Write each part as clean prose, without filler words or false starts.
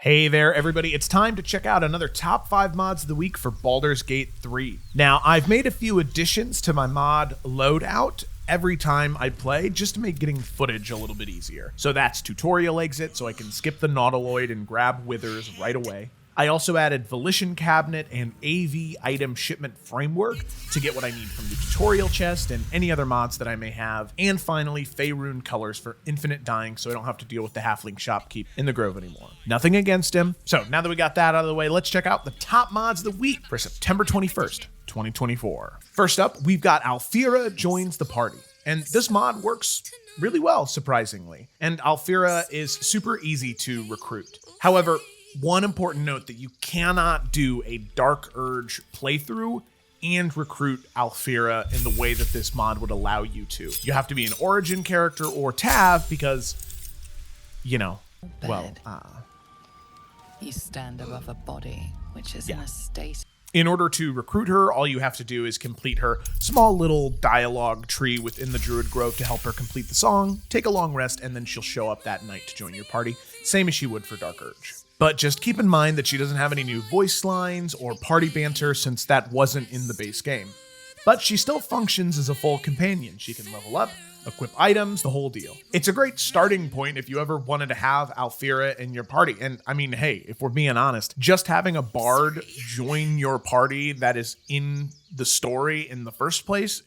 Hey there, everybody. It's time to check out another top 5 mods of the week for Baldur's Gate 3. Now, I've made a few additions to my mod loadout every time I play just to make getting footage a little bit easier. So that's tutorial exit, so I can skip the Nautiloid and grab withers right away. I also added Volition cabinet and AV item shipment framework to get what I need from the tutorial chest and any other mods that I may have. And finally, FaerunColors for infinite dying so I don't have to deal with the halfling shopkeep in the Grove anymore. Nothing against him. So now that we got that out of the way, let's check out the top mods of the week for September 21st, 2024. First up, we've got Alfira joins the party. And this mod works really well, surprisingly. And Alfira is super easy to recruit. However, one important note that you cannot do a Dark Urge playthrough and recruit Alfira in the way that this mod would allow you to. You have to be an Origin character or Tav because, you know, well, you stand above a body, which is in a state. In order to recruit her, all you have to do is complete her small little dialogue tree within the Druid Grove to help her complete the song, take a long rest, and then she'll show up that night to join your party, same as she would for Dark Urge. But just keep in mind that she doesn't have any new voice lines or party banter since that wasn't in the base game. But she still functions as a full companion. She can level up, equip items, the whole deal. It's a great starting point if you ever wanted to have Alfira in your party. And I mean, hey, if we're being honest, just having a bard join your party that is in the story in the first place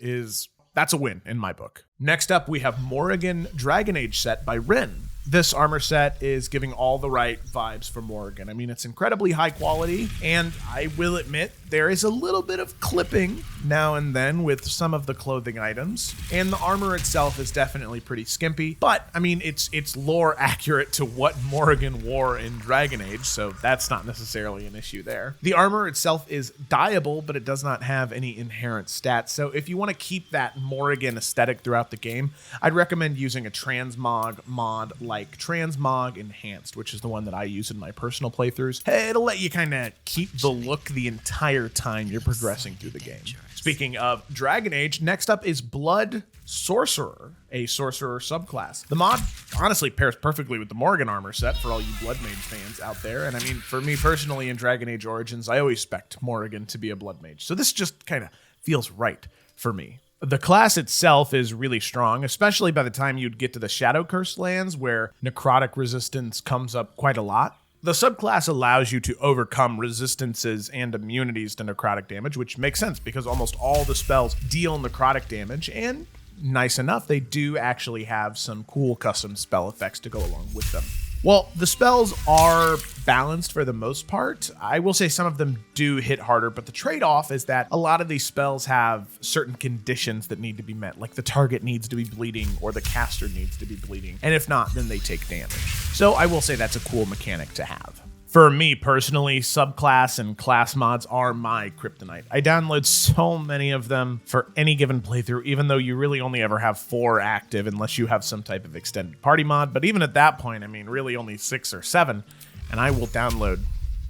that's a win in my book. Next up, we have Morrigan Dragon Age set by Ren. This armor set is giving all the right vibes for Morrigan. I mean, it's incredibly high quality, and I will admit there is a little bit of clipping now and then with some of the clothing items, and the armor itself is definitely pretty skimpy, but I mean, it's lore accurate to what Morrigan wore in Dragon Age, so that's not necessarily an issue there. The armor itself is dyeable, but it does not have any inherent stats, so if you want to keep that Morrigan aesthetic throughout the game, I'd recommend using a transmog mod like Transmog Enhanced, which is the one that I use in my personal playthroughs. It'll let you kind of keep the look the entire time you're progressing through the game. Speaking of Dragon Age, next up is Blood Sorcerer, a Sorcerer subclass. The mod honestly pairs perfectly with the Morrigan armor set for all you Blood Mage fans out there. And I mean, for me personally in Dragon Age Origins, I always expect Morrigan to be a Blood Mage. So this just kind of feels right for me. The class itself is really strong, especially by the time you'd get to the Shadow Curse lands where necrotic resistance comes up quite a lot. The subclass allows you to overcome resistances and immunities to necrotic damage, which makes sense because almost all the spells deal necrotic damage, and nice enough, they do actually have some cool custom spell effects to go along with them. Well, the spells are balanced for the most part. I will say some of them do hit harder, but the trade-off is that a lot of these spells have certain conditions that need to be met, like the target needs to be bleeding or the caster needs to be bleeding, and if not, then they take damage. So I will say that's a cool mechanic to have. For me personally, subclass and class mods are my kryptonite. I download so many of them for any given playthrough, even though you really only ever have 4 active unless you have some type of extended party mod. But even at that point, I mean, really only 6 or 7, and I will download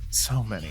so many.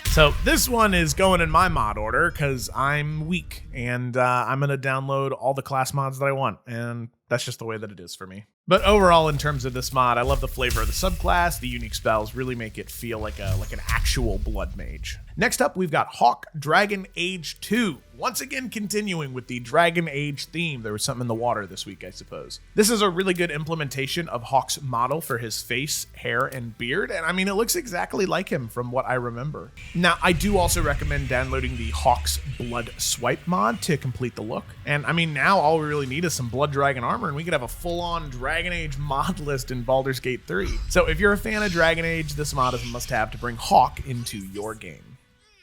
So this one is going in my mod order because I'm weak, and I'm going to download all the class mods that I want, and that's just the way that it is for me. But overall, in terms of this mod, I love the flavor of the subclass. The unique spells really make it feel like an actual Blood Mage. Next up, we've got Hawke Dragon Age 2. Once again, continuing with the Dragon Age theme. There was something in the water this week, I suppose. This is a really good implementation of Hawke's model for his face, hair, and beard. And I mean, it looks exactly like him from what I remember. Now, I do also recommend downloading the Hawke's Blood Swipe mod to complete the look. And I mean, now all we really need is some Blood Dragon armor, and we could have a full-on Dragon Age mod list in Baldur's Gate 3. So if you're a fan of Dragon Age, this mod is a must-have to bring Hawke into your game.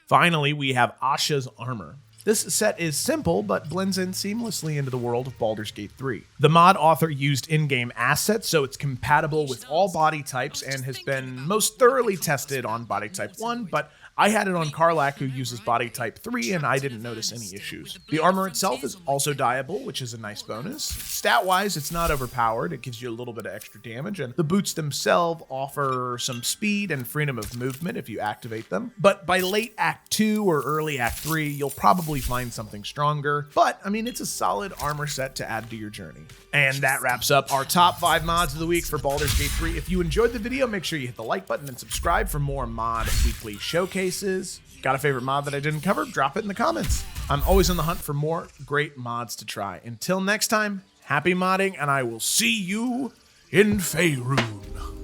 Finally, we have Asha's armor. This set is simple, but blends in seamlessly into the world of Baldur's Gate 3. The mod author used in-game assets, so it's compatible with all body types and has been most thoroughly tested on body type 1, but I had it on Karlach, who uses body type 3, and I didn't notice any issues. The armor itself is also dyeable, which is a nice bonus. Stat-wise, it's not overpowered. It gives you a little bit of extra damage, and the boots themselves offer some speed and freedom of movement if you activate them. But by late Act 2 or early Act 3, you'll probably find something stronger. But, I mean, it's a solid armor set to add to your journey. And that wraps up our top 5 mods of the week for Baldur's Gate 3. If you enjoyed the video, make sure you hit the like button and subscribe for more mod weekly showcases. Got a favorite mod that I didn't cover? Drop it in the comments. I'm always on the hunt for more great mods to try. Until next time, happy modding, and I will see you in Faerun.